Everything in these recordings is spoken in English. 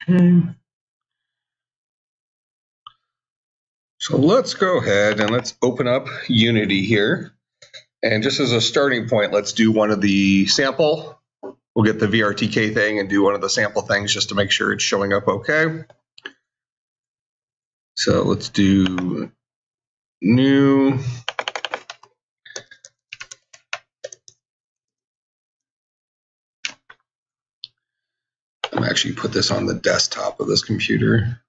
So let's go ahead and let's open up Unity here. And just as a starting point, let's do one of the sample. We'll get the VRTK thing and do one of the sample things just to make sure it's showing up okay. So let's do new. I'm actually put this on the desktop of this computer.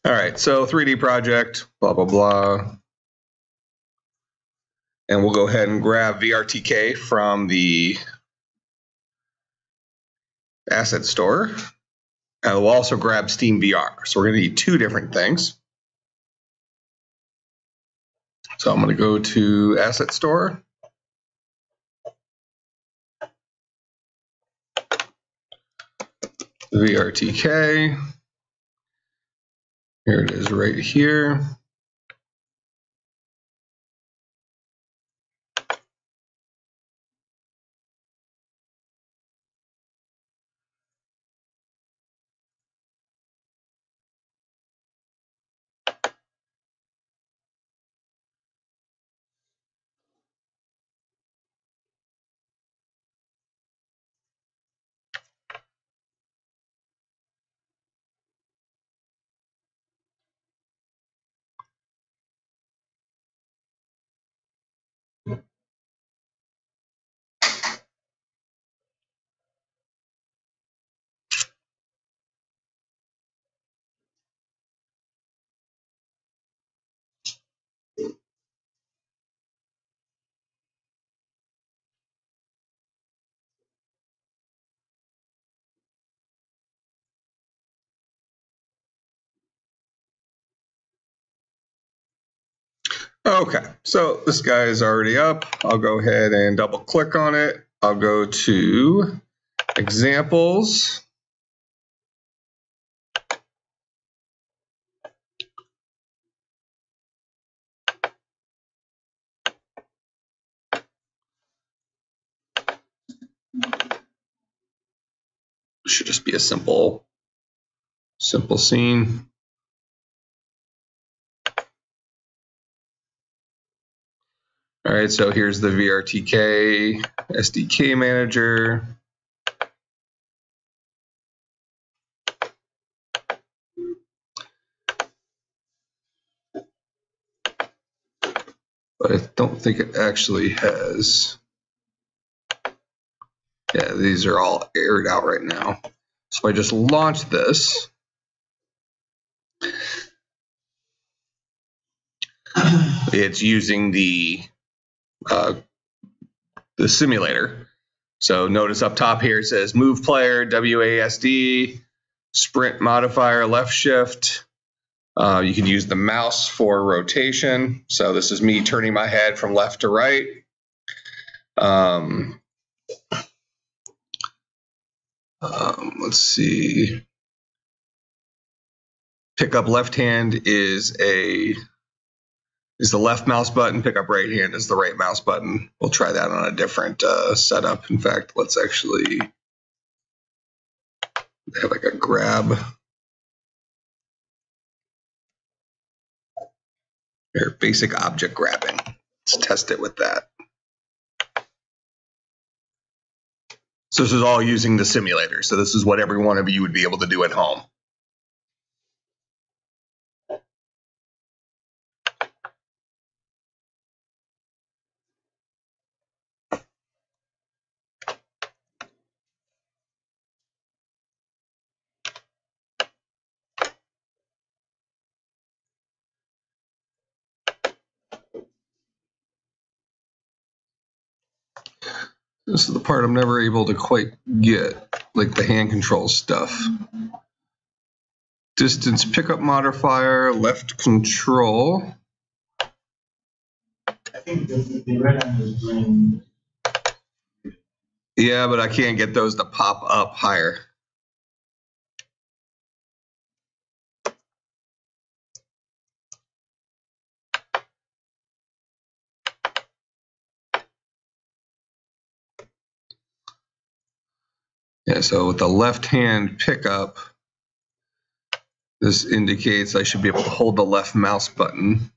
All right, so 3D project, blah, blah, blah. And we'll go ahead and grab VRTK from the asset store. And we'll also grab SteamVR. So we're going to need two different things. So I'm going to go to asset store. VRTK. Here it is right here. Okay, so this guy is already up. I'll go ahead and double click on it. I'll go to examples. Should just be a simple scene. All right, so here's the VRTK SDK Manager. But I don't think it actually has. Yeah, these are all aired out right now. So I just launch this. It's using the simulator. So notice up top here it says move player, WASD, sprint modifier, left shift. You can use the mouse for rotation. So this is me turning my head from left to right. Let's see. Pick up left hand is the left mouse button. Pick up right hand is the right mouse button. We'll try that on a different setup. In fact, let's actually have like a grab. Here, basic object grabbing. Let's test it with that. So this is all using the simulator. So this is what every one of you would be able to do at home. This is the part I'm never able to quite get, like the hand control stuff. Distance pickup modifier, left control. I think the red one is green. Yeah, but I can't get those to pop up higher. Yeah, so with the left-hand pickup, this indicates I should be able to hold the left mouse button.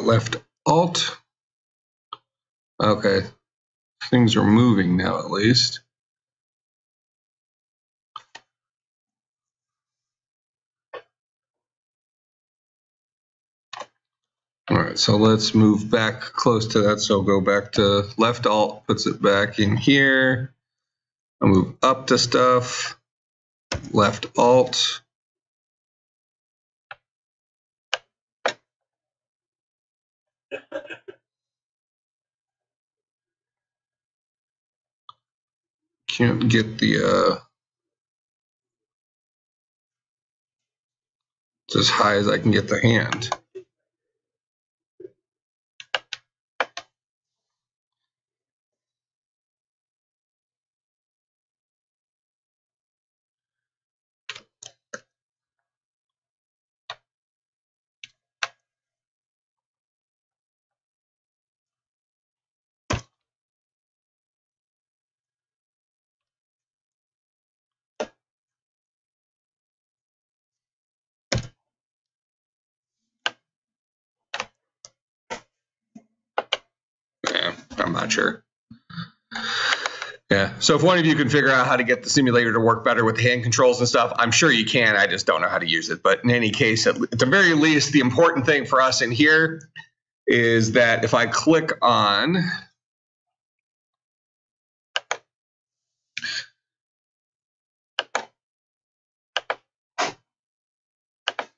Left Alt. Okay, things are moving now at least. All right, so let's move back close to that. So go back to left Alt, puts it back in here. I'll move up to stuff, left Alt. Can't get the it's as high as I can get the hand. Yeah, I'm not sure. Yeah, so if one of you can figure out how to get the simulator to work better with the hand controls and stuff, I'm sure you can. I just don't know how to use it. But in any case, at the very least, the important thing for us in here is that if I click on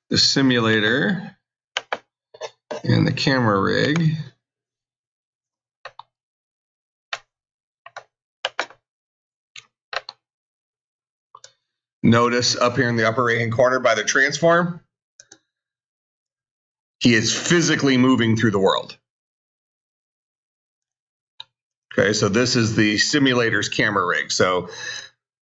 the simulator and the camera rig, notice up here in the upper right-hand corner by the transform, he is physically moving through the world. Okay, so this is the simulator's camera rig. So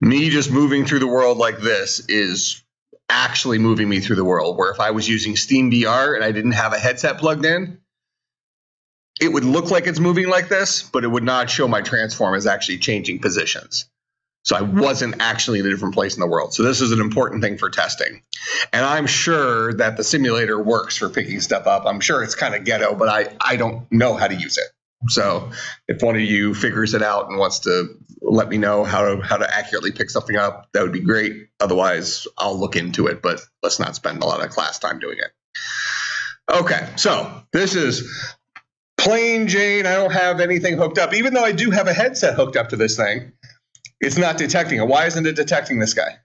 me just moving through the world like this is actually moving me through the world, where if I was using SteamVR and I didn't have a headset plugged in, it would look like it's moving like this, but it would not show my transform as actually changing positions. So I wasn't actually in a different place in the world. So this is an important thing for testing. And I'm sure that the simulator works for picking stuff up. I'm sure it's kind of ghetto, but I don't know how to use it. So if one of you figures it out and wants to let me know how to accurately pick something up, that would be great. Otherwise, I'll look into it, but let's not spend a lot of class time doing it. Okay, so this is plain Jane. I don't have anything hooked up. Even though I do have a headset hooked up to this thing, it's not detecting it. Why isn't it detecting this guy?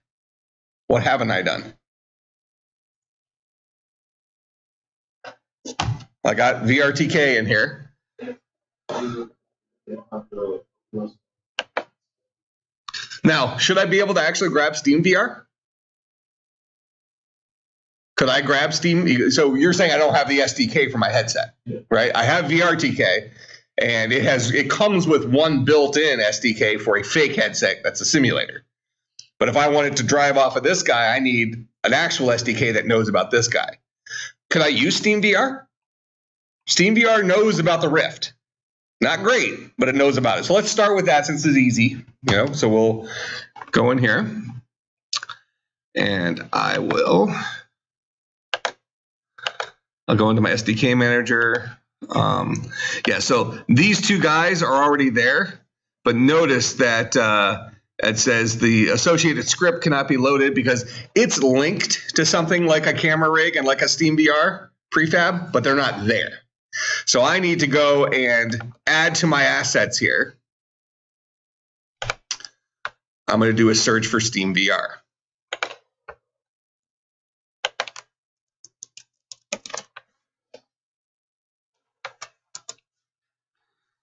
What haven't I done? I got VRTK in here. Now, should I be able to actually grab SteamVR? Could I grab Steam? So you're saying I don't have the SDK for my headset, right? I have VRTK, and it comes with one built-in SDK for a fake headset that's a simulator. But if I wanted to drive off of this guy, I need an actual SDK that knows about this guy. Could I use SteamVR? SteamVR knows about the Rift. Not great, but it knows about it. So let's start with that since it's easy. So we'll go in here, and I'll go into my SDK manager. Yeah, so these two guys are already there, but notice that it says the associated script cannot be loaded because it's linked to something like a camera rig and like a SteamVR prefab, but they're not there. So I need to go and add to my assets here. I'm going to do a search for SteamVR.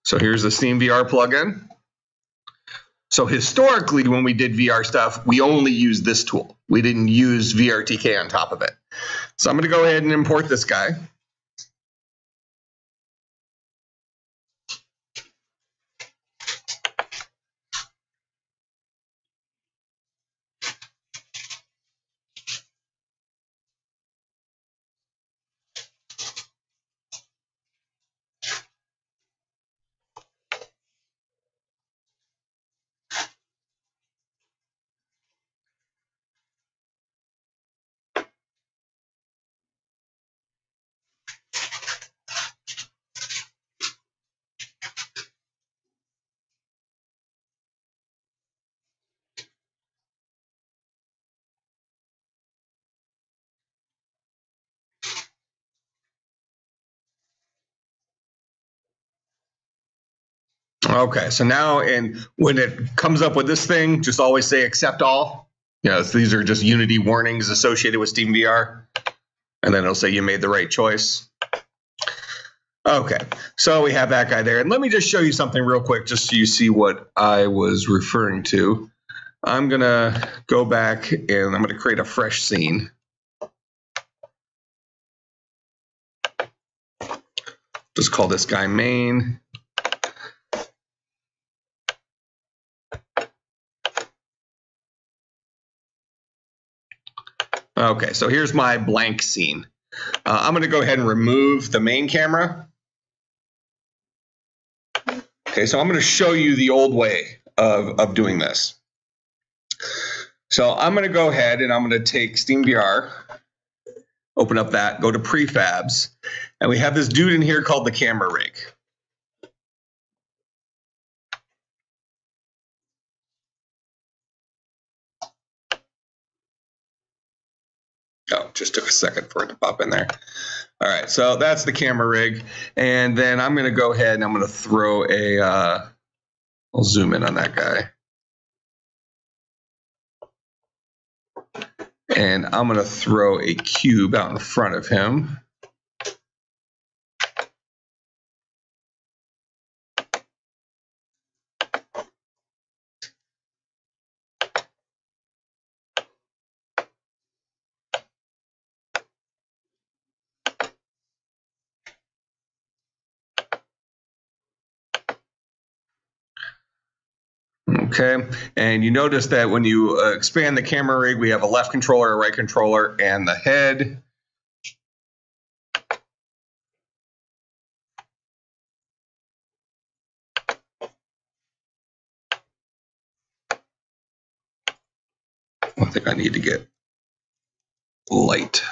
So here's the SteamVR plugin. So historically, when we did VR stuff, we only used this tool. We didn't use VRTK on top of it. So I'm going to go ahead and import this guy. Okay, so now when it comes up with this thing, just always say accept all. So these are just Unity warnings associated with SteamVR. And then it'll say you made the right choice. Okay, so we have that guy there. And let me just show you something real quick just so you see what I was referring to. I'm going to go back and I'm going to create a fresh scene. Just call this guy main. Okay, so here's my blank scene. I'm going to go ahead and remove the main camera. Okay, so I'm going to show you the old way of doing this. So I'm going to go ahead and I'm going to take SteamVR, open up that, go to prefabs, and we have this dude in here called the camera rig. Oh, just took a second for it to pop in there. All right, so that's the camera rig. And then I'm going to go ahead and I'm going to throw a, I'll zoom in on that guy. And I'm going to throw a cube out in front of him. Okay, and you notice that when you expand the camera rig, we have a left controller, a right controller, and the head. I think I need to get light.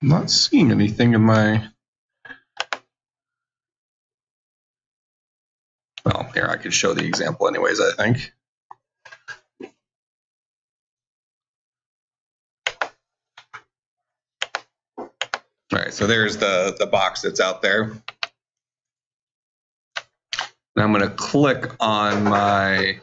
I'm not seeing anything in my... Well, here, I could show the example anyways, I think. All right, so there's the box that's out there. And I'm going to click on my...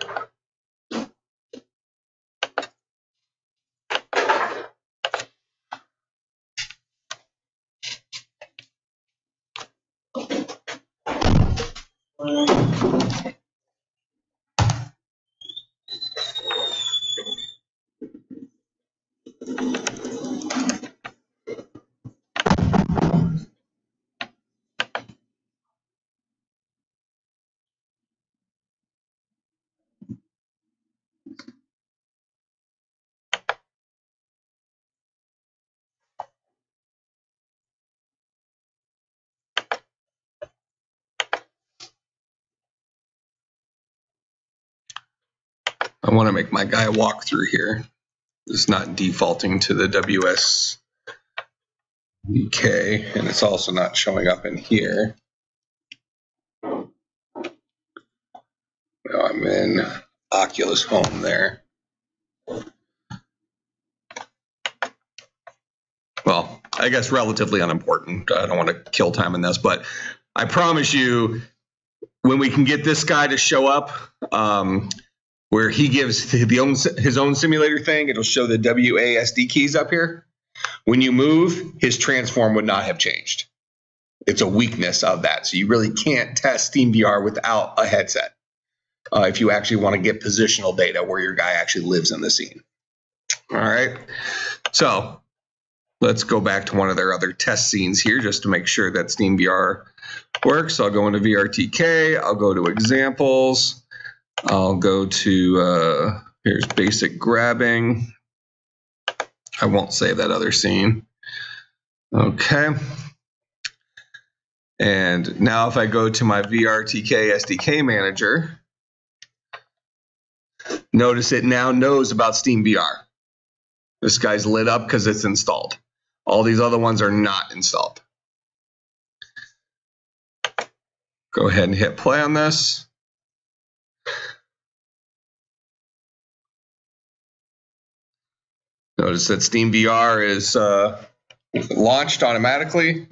I want to make my guy walk through here. It's not defaulting to the WS Sdk, and it's also not showing up in here. Now I'm in Oculus Home there. Well, I guess relatively unimportant. I don't want to kill time in this, but I promise you when we can get this guy to show up, where he gives his own simulator thing, it'll show the WASD keys up here. When you move, his transform would not have changed. It's a weakness of that. So you really can't test SteamVR without a headset if you actually want to get positional data where your guy actually lives in the scene. All right. So let's go back to one of their other test scenes here just to make sure that SteamVR works. So I'll go into VRTK. I'll go to examples. I'll go to, here's basic grabbing. I won't save that other scene. Okay. And now if I go to my Vr Tk Sdk Manager, notice it now knows about SteamVR. This guy's lit up because it's installed. All these other ones are not installed. Go ahead and hit play on this. Notice that SteamVR is launched automatically.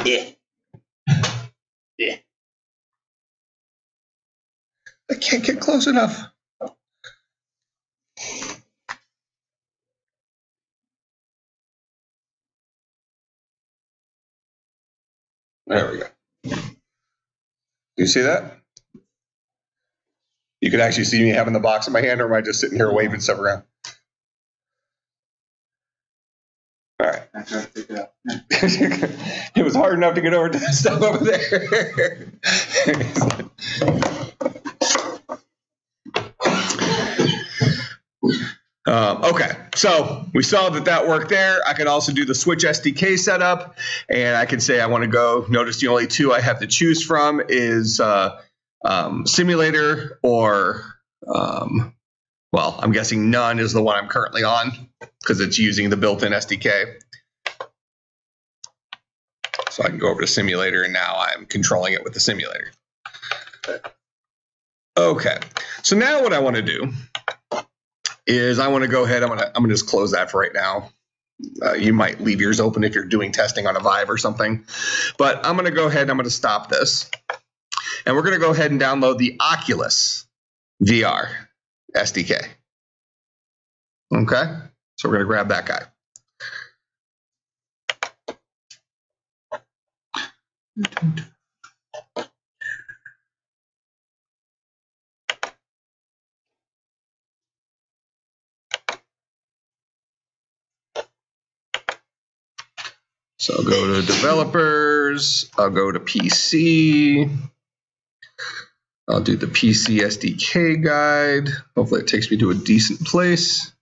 Yeah. Yeah. I can't get close enough. There we go. Do you see that? You could actually see me having the box in my hand, or am I just sitting here waving stuff around? All right. I tried to pick it up. It was hard enough to get over to the stuff over there. Okay, so we saw that worked there. I could also do the Switch Sdk setup, and I could say I want to go. Notice the only two I have to choose from is simulator or, well, I'm guessing none is the one I'm currently on because it's using the built-in SDK. So I can go over to simulator, and now I'm controlling it with the simulator. Okay, so now what I want to do is I want to go ahead. I'm gonna just close that for right now. You might leave yours open if you're doing testing on a Vive or something, but I'm gonna go ahead and I'm gonna stop this, and we're gonna go ahead and download the Oculus Vr Sdk. Okay, so we're gonna grab that guy. So I'll go to developers, I'll go to PC, I'll do the PC SDK guide. Hopefully it takes me to a decent place.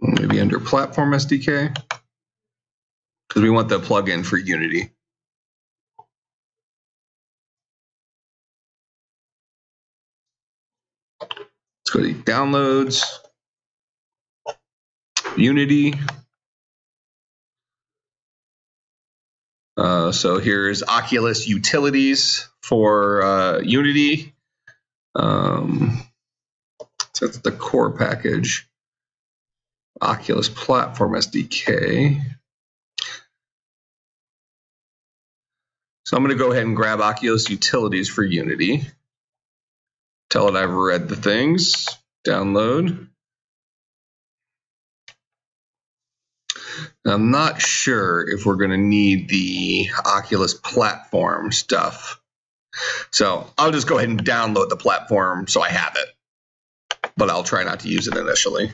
Maybe under Platform SDK, because we want the plugin for Unity. Let's go to downloads, Unity. So here's Oculus Utilities for Unity. So that's the core package. Oculus Platform SDK. So I'm going to go ahead and grab Oculus Utilities for Unity. Tell it I've read the things. Download. I'm not sure if we're going to need the Oculus Platform stuff. So I'll just go ahead and download the platform so I have it. But I'll try not to use it initially.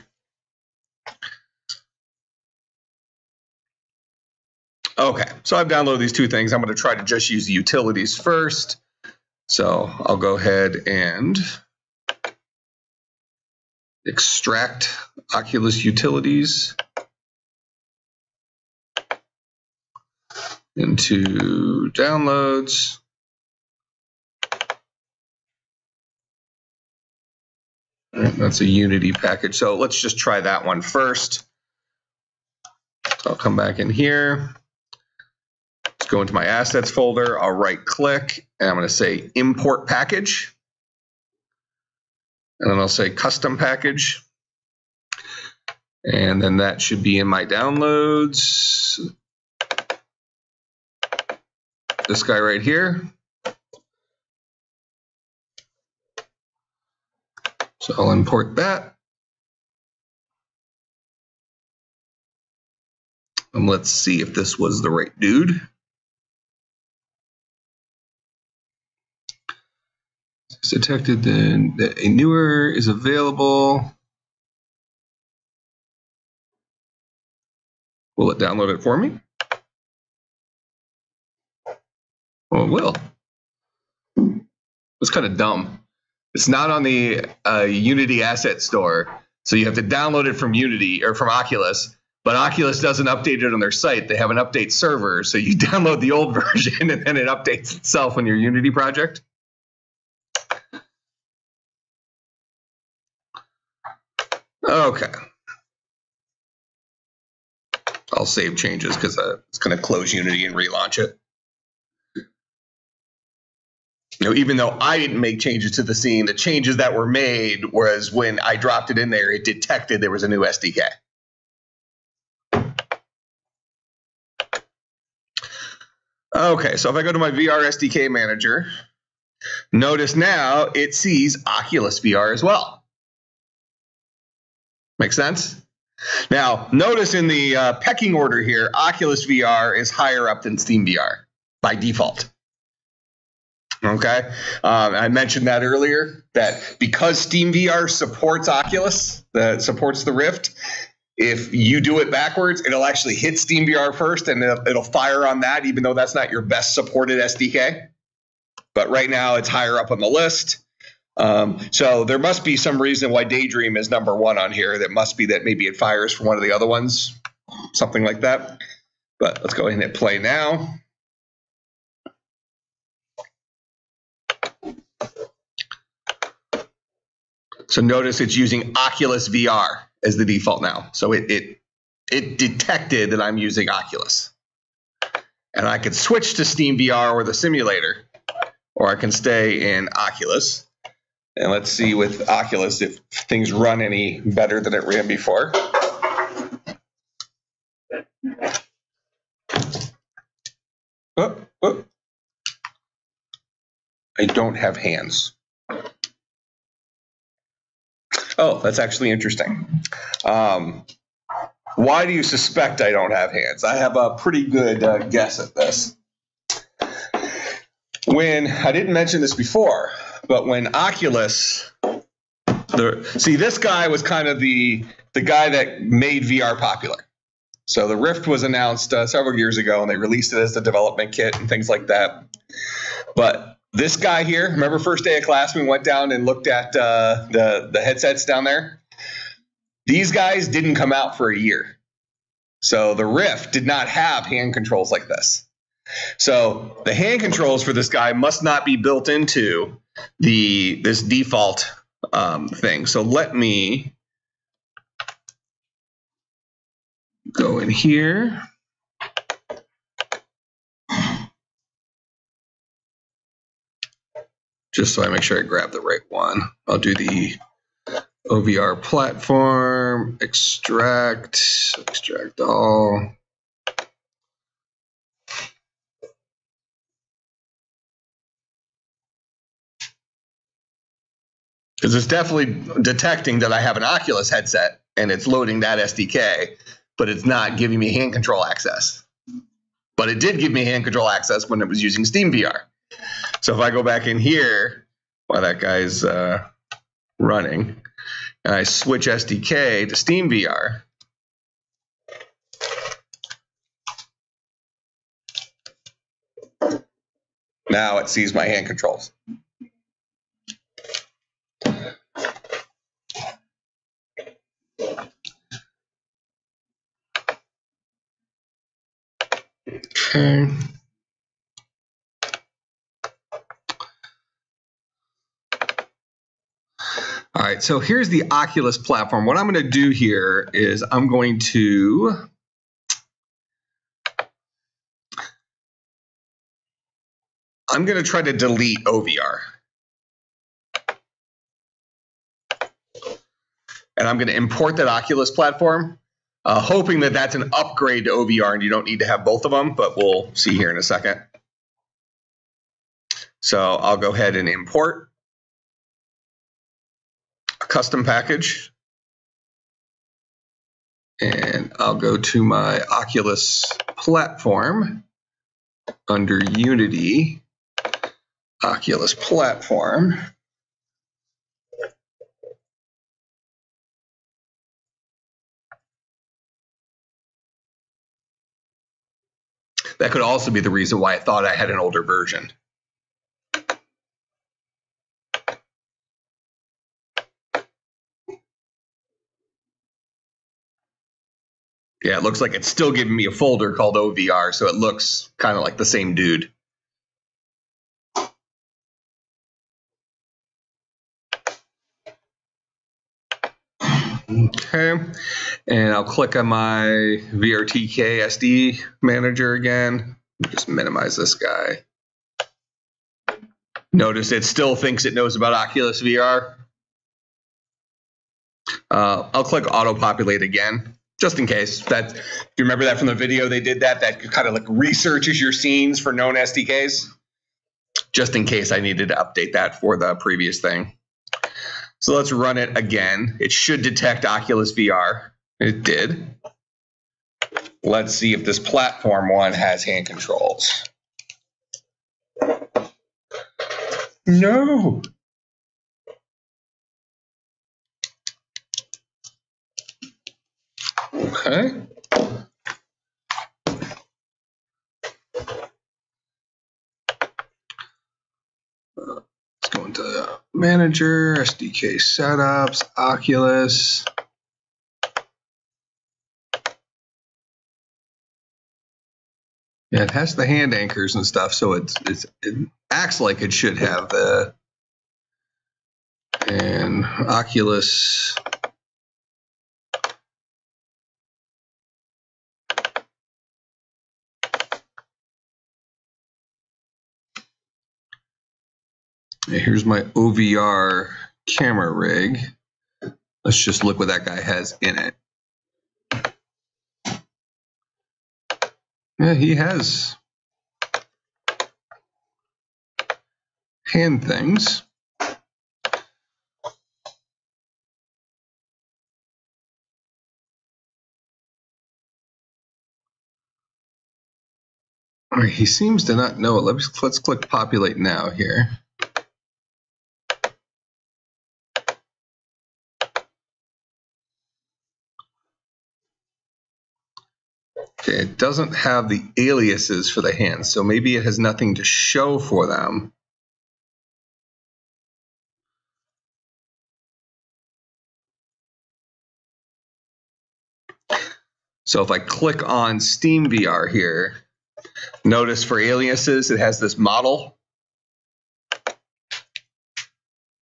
Okay, so I've downloaded these two things. I'm going to try to just use the utilities first. So I'll go ahead and extract Oculus Utilities into downloads. That's a Unity package. So let's just try that one first. So I'll come back in here. Let's go into my assets folder. I'll right click and I'm going to say import package. And then I'll say custom package. And then that should be in my downloads. This guy right here. So I'll import that. And let's see if this was the right dude. It's detected then that a newer is available. Will it download it for me? Oh, it will. It's kind of dumb. It's not on the Unity Asset Store, so you have to download it from Unity or from Oculus. But Oculus doesn't update it on their site. They have an update server, so you download the old version and then it updates itself on your Unity project. Okay. I'll save changes because it's going to close Unity and relaunch it. Even though I didn't make changes to the scene, the changes that were made was when I dropped it in there, it detected there was a new SDK. Okay, so if I go to my VR SDK Manager, notice now it sees Oculus VR as well. Make sense? Now, notice in the pecking order here, Oculus VR is higher up than SteamVR by default. Okay, I mentioned that earlier, that because SteamVR supports Oculus, that supports the Rift, if you do it backwards, it'll actually hit SteamVR first and it'll fire on that, even though that's not your best supported SDK. But right now it's higher up on the list. So there must be some reason why Daydream is #1 on here. That must be that maybe it fires from one of the other ones, something like that. But let's go ahead and hit play now. So notice it's using Oculus VR as the default now. So it detected that I'm using Oculus. And I could switch to SteamVR or the simulator, or I can stay in Oculus. And let's see with Oculus if things run any better than it ran before. Oh. I don't have hands. Oh, that's actually interesting. Why do you suspect I don't have hands? I have a pretty good guess at this. I didn't mention this before, but when Oculus, see, this guy was kind of the guy that made VR popular. So the Rift was announced several years ago, and they released it as the development kit and things like that. But this guy here, remember first day of class, we went down and looked at the headsets down there? These guys didn't come out for a year. So the Rift did not have hand controls like this. So the hand controls for this guy must not be built into this default thing. So let me go in here. Just so I make sure I grab the right one. I'll do the OVR platform, extract all. Because it's definitely detecting that I have an Oculus headset and it's loading that SDK, but it's not giving me hand control access. But it did give me hand control access when it was using SteamVR. So if I go back in here while that guy's running, and I switch SDK to SteamVR, now it sees my hand controls. Okay. All right, so here's the Oculus platform. What I'm going to do here is I'm going to try to delete OVR. And I'm going to import that Oculus platform, hoping that that's an upgrade to OVR and you don't need to have both of them, but we'll see here in a second. So I'll go ahead and import a custom package. And I'll go to my Oculus platform under Unity, Oculus Platform. That could also be the reason why I thought I had an older version. Yeah, it looks like it's still giving me a folder called OVR, so it looks kind of like the same dude. Okay, and I'll click on my Vr Tk Sdk Manager again. Just minimize this guy. Notice it still thinks it knows about Oculus VR. I'll click auto populate again, just in case. That, if you remember that from the video, they did that. That kind of like researches your scenes for known SDKs, just in case I needed to update that for the previous thing. So let's run it again. It should detect Oculus VR. It did. Let's see if this platform one has hand controls. No. Okay. Let's go into Manager, Sdk Setups, Oculus. Yeah, it has the hand anchors and stuff, so it acts like it should have the and Oculus. Here's my OVR camera rig. Let's just look what that guy has in it. Yeah, he has hand things. All right, he seems to not know it. Let's click populate now here. Okay, it doesn't have the aliases for the hands, so maybe it has nothing to show for them. So if I click on Steamvr here, notice for aliases, it has this model.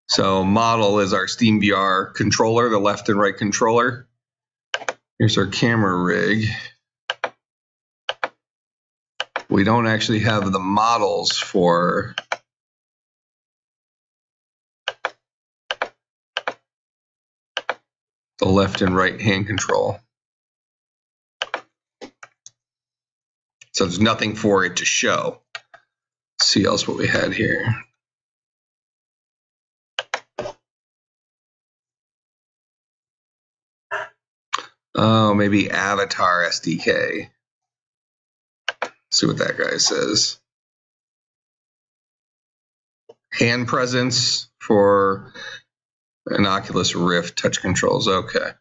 So model is our Steamvr controller, the left and right controller. Here's our camera rig. We don't actually have the models for the left and right hand control. So there's nothing for it to show. Let's see else what we had here. Oh, maybe Avatar SDK. See what that guy says. Hand presence for an Oculus Rift touch controls. Okay.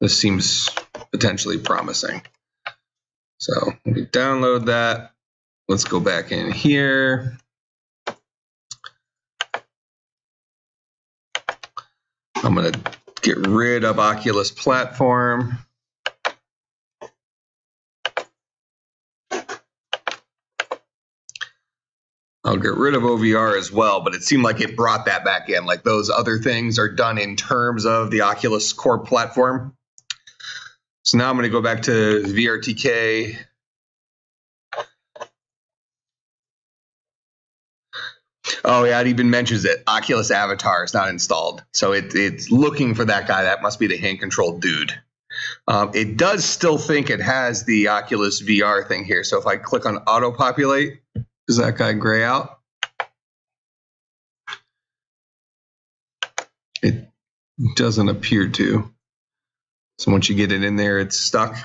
This seems potentially promising. So let me download that. Let's go back in here. I'm going to get rid of Oculus Platform. I'll get rid of OVR as well, but it seemed like it brought that back in. Like those other things are done in terms of the Oculus core platform. So now I'm going to go back to VRTK. Oh yeah, it even mentions it. Oculus Avatar is not installed. So it's looking for that guy. That must be the hand-controlled dude. It does still think it has the Oculus VR thing here. So if I click on auto-populate, does that guy gray out? It doesn't appear to. So once you get it in there, it's stuck.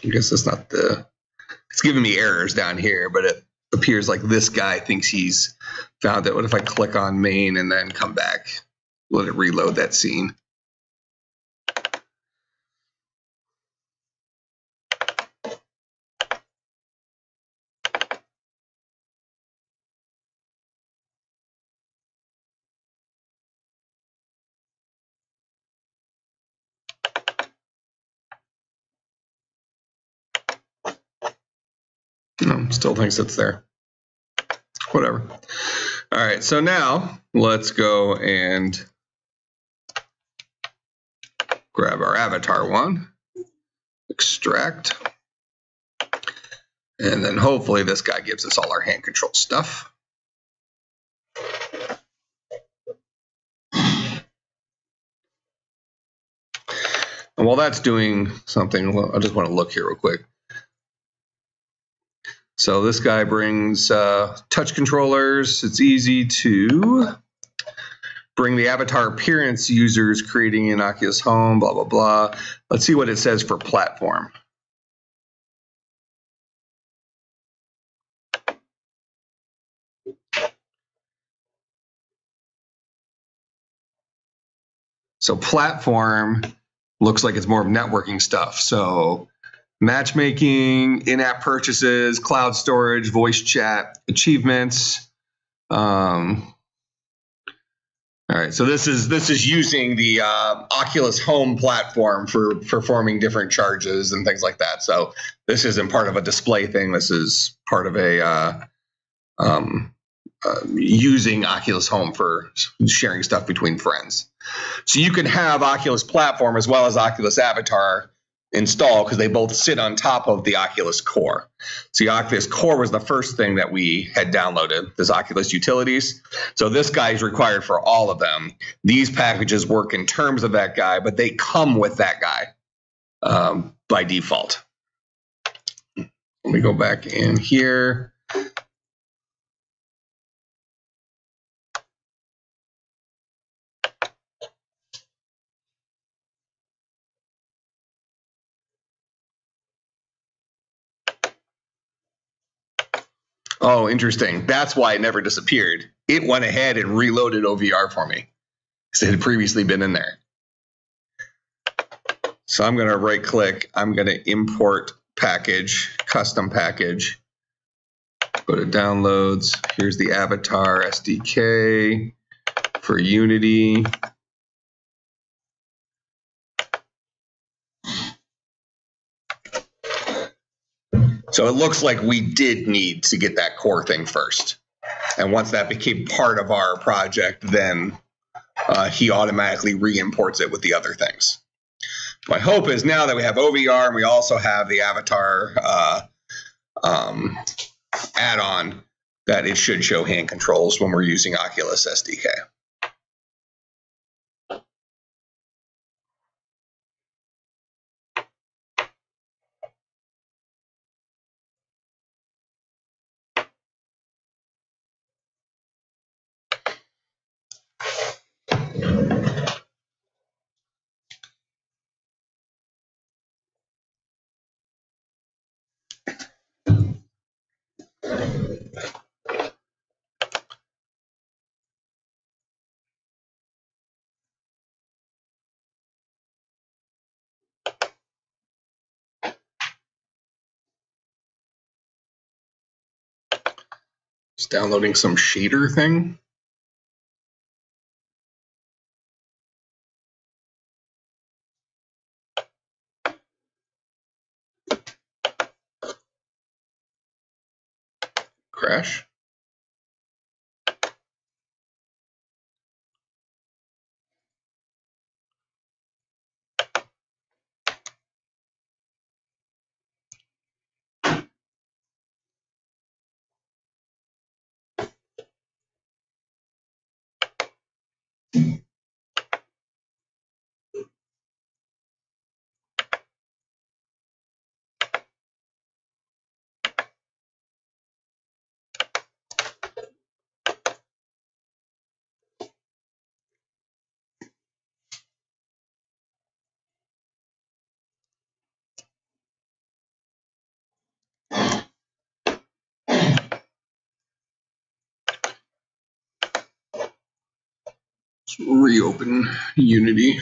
I guess that's not the... It's giving me errors down here, but it appears like this guy thinks he's found it. What if I click on main and then come back? Let it reload that scene. No, still thinks it's there. Whatever. All right, so now let's go and grab our avatar one, extract, and then hopefully this guy gives us all our hand control stuff. And while that's doing something, I just want to look here real quick. So this guy brings touch controllers. It's easy to bring the avatar appearance users creating an Oculus Home, blah, blah, blah. Let's see what it says for platform. So platform looks like it's more of networking stuff. So matchmaking, in-app purchases, cloud storage, voice chat, achievements. All right, so this is using the Oculus Home platform for performing different charges and things like that. So this isn't part of a display thing. This is part of a using Oculus Home for sharing stuff between friends. So you can have Oculus Platform as well as Oculus Avatar installed because they both sit on top of the Oculus Core. So the Oculus Core was the first thing that we had downloaded, this Oculus Utilities. So this guy is required for all of them. These packages work in terms of that guy, but they come with that guy by default. Let me go back in here. Oh, interesting. That's why it never disappeared. It went ahead and reloaded OVR for me because it had previously been in there. So I'm going to right click. I'm going to import package, custom package. Go to downloads. Here's the Avatar SDK for Unity. So it looks like we did need to get that core thing first. And once that became part of our project, then he automatically re-imports it with the other things. My hope is now that we have OVR and we also have the Avatar add-on, that it should show hand controls when we're using Oculus SDK. Just downloading some shader thing. Crash. Let's reopen Unity.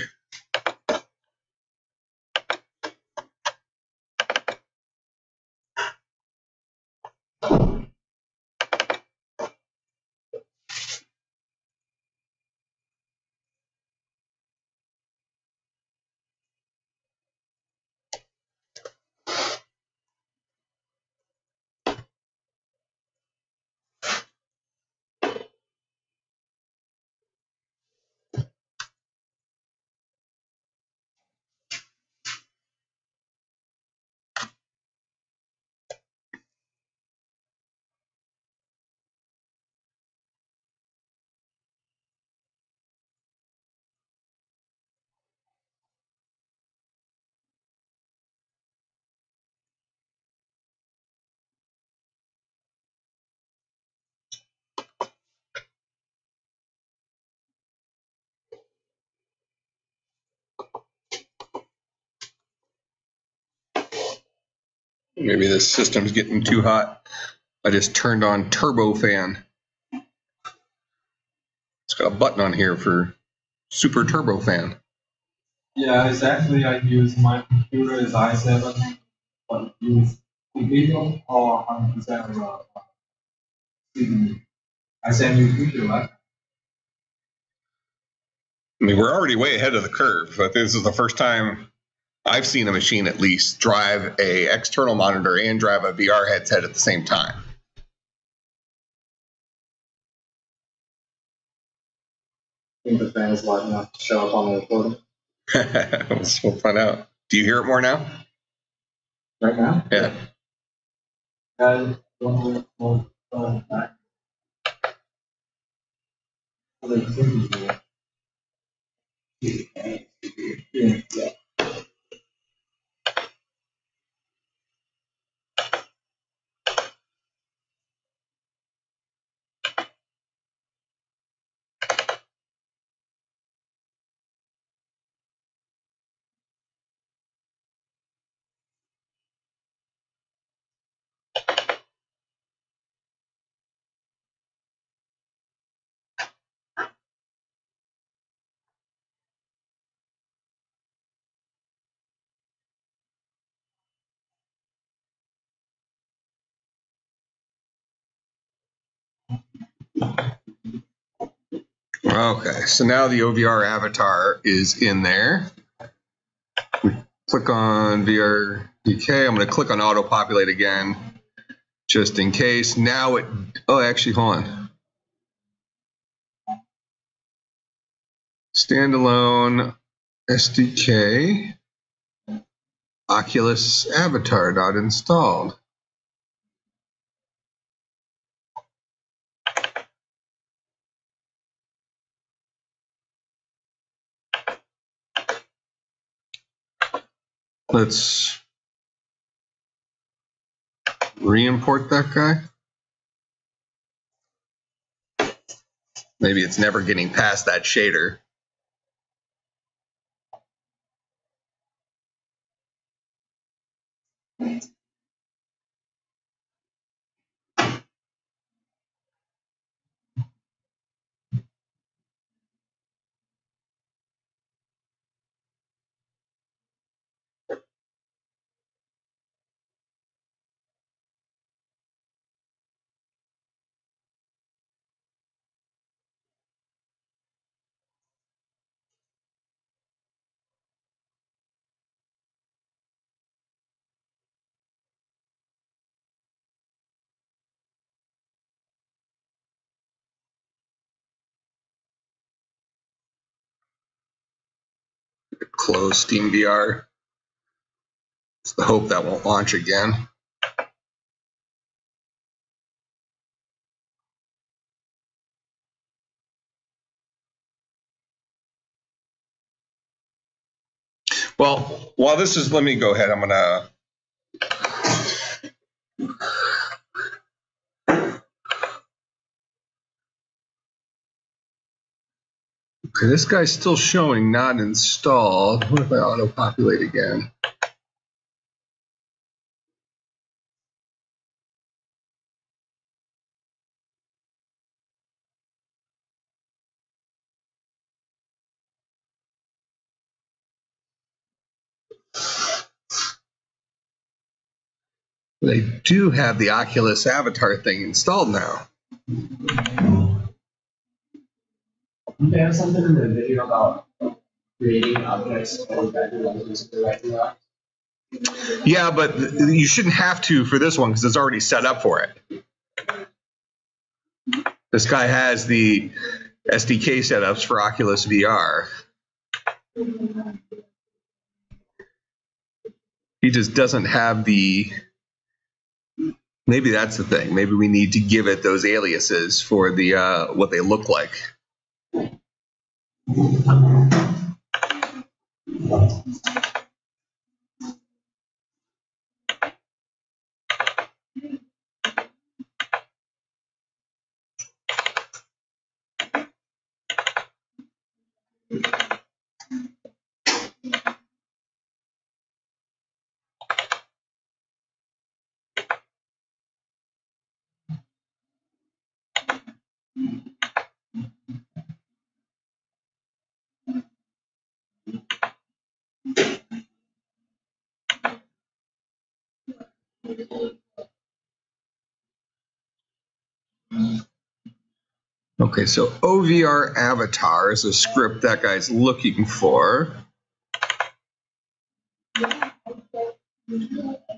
Maybe this system's getting too hot. I just turned on Turbo Fan. It's got a button on here for Super Turbo Fan. Yeah, it's actually I use my computer is i7, but use video or 100% CPU. I send you picture, right? I mean, we're already way ahead of the curve, but this is the first time I've seen a machine at least drive a external monitor and drive a VR headset at the same time. I think the fan is loud enough to show up on the recording. We'll find out. Do you hear it more now? Right now? Yeah. One more back. Yeah. Okay, so now the OVR avatar is in there. We click on VR Sdk. I'm going to click on auto populate again, just in case. Now it, oh, actually, hold on. Standalone SDK Oculus avatar not installed. Let's re-import that guy. Maybe it's never getting past that shader. Close Steamvr. It's the hope that won't launch again. Well, while this is, let me go ahead. I'm going to okay, this guy's still showing not installed. What if I auto-populate again? They do have the Oculus avatar thing installed now. They have something in the video about creating objects and that. Yeah, but you shouldn't have to for this one because it's already set up for it. This guy has the SDK setups for Oculus VR. He just doesn't have the... Maybe that's the thing. Maybe we need to give it those aliases for the what they look like. Okay, so OVR avatar is a script that guy's looking for. Yeah,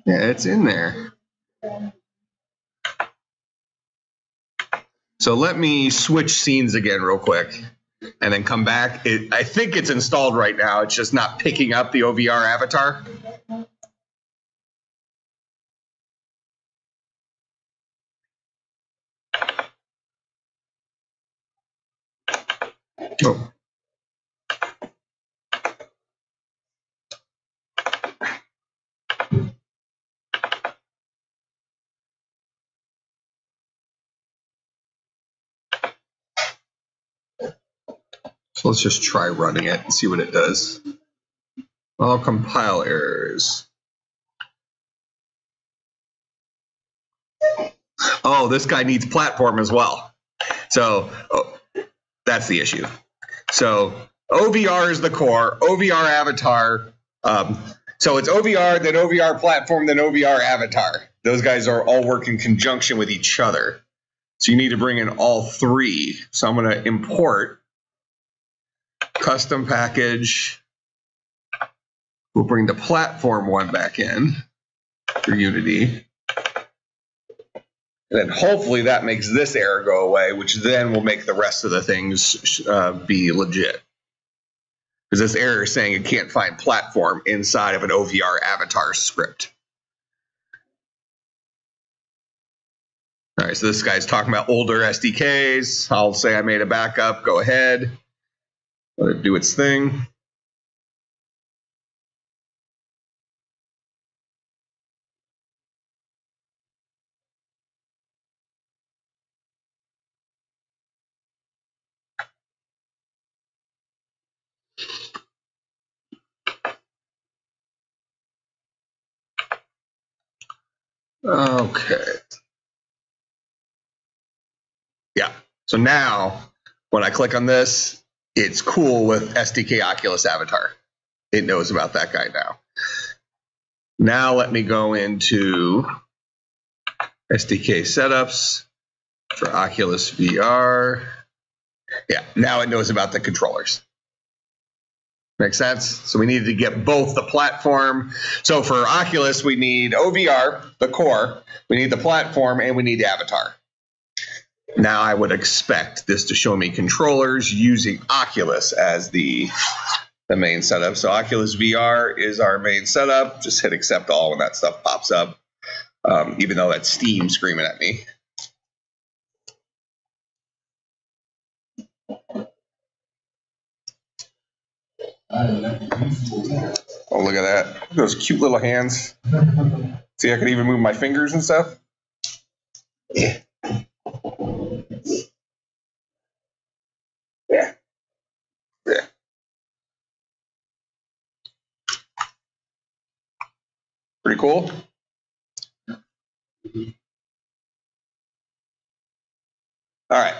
it's in there. So let me switch scenes again real quick and then come back. I think it's installed right now. It's just not picking up the OVR avatar. Oh. So let's just try running it and see what it does. All compile errors. Oh, this guy needs platform as well. So that's the issue. So OVR is the core, OVR avatar. So it's OVR, then OVR platform, then OVR avatar. Those guys are all work in conjunction with each other. So you need to bring in all three. So I'm going to import custom package. We'll bring the platform one back in for Unity. And then hopefully that makes this error go away, which then will make the rest of the things be legit. Because this error is saying it can't find platform inside of an OVR avatar script. All right, so this guy's talking about older SDKs. I'll say I made a backup. Go ahead. Let it do its thing. Okay. Yeah. So now when I click on this, it's cool with SDK Oculus Avatar. It knows about that guy now. Now let me go into SDK Setups for Oculus VR. Yeah, now it knows about the controllers. Makes sense? So we needed to get both the platform. So for Oculus, we need OVR, the core, we need the platform, and we need the avatar. Now I would expect this to show me controllers using Oculus as the main setup. So Oculus VR is our main setup. Just hit accept all when that stuff pops up, even though that's Steam screaming at me. Oh, look at that. Those cute little hands. See, I can even move my fingers and stuff. Yeah. Yeah. Yeah. Pretty cool. All right.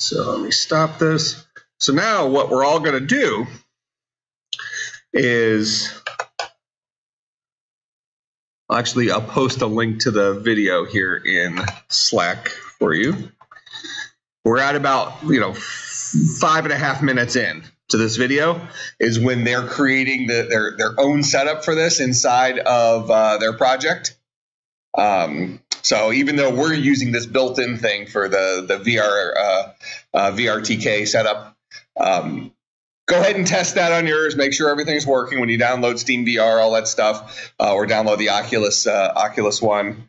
So let me stop this. So now what we're all going to do is, actually, I'll post a link to the video here in Slack for you. We're at about 5.5 minutes in to this video is when they're creating their own setup for this inside of their project. So even though we're using this built-in thing for the Vr Tk setup, go ahead and test that on yours. Make sure everything's working when you download Steamvr, all that stuff, or download the Oculus one.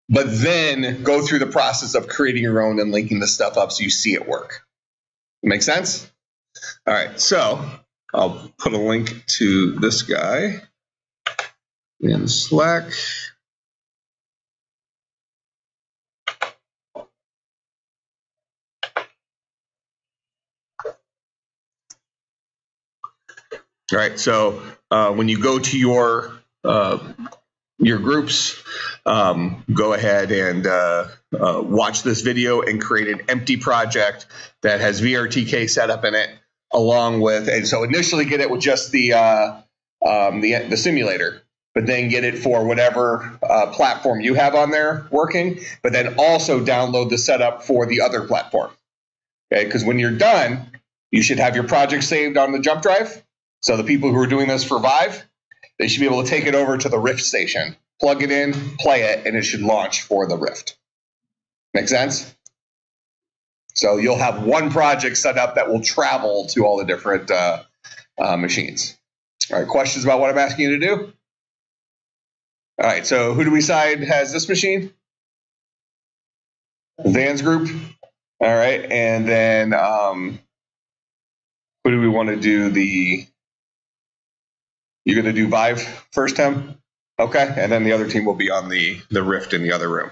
But then go through the process of creating your own and linking the stuff up so you see it work. Make sense? All right, so I'll put a link to this guy in Slack. All right, so when you go to your groups, go ahead and watch this video and create an empty project that has Vr Tk setup in it, along with, and so initially get it with just the simulator, but then get it for whatever platform you have on there working, but then also download the setup for the other platform. Okay, because when you're done, you should have your project saved on the jump drive. So the people who are doing this for Vive, they should be able to take it over to the Rift station, plug it in, play it, and it should launch for the Rift. Make sense? So you'll have one project set up that will travel to all the different machines. All right, questions about what I'm asking you to do? All right, so who do we decide has this machine? Dan's group. All right, and then who do we want to do the... You're going to do Vive first, Tim? Okay, and then the other team will be on the Rift in the other room.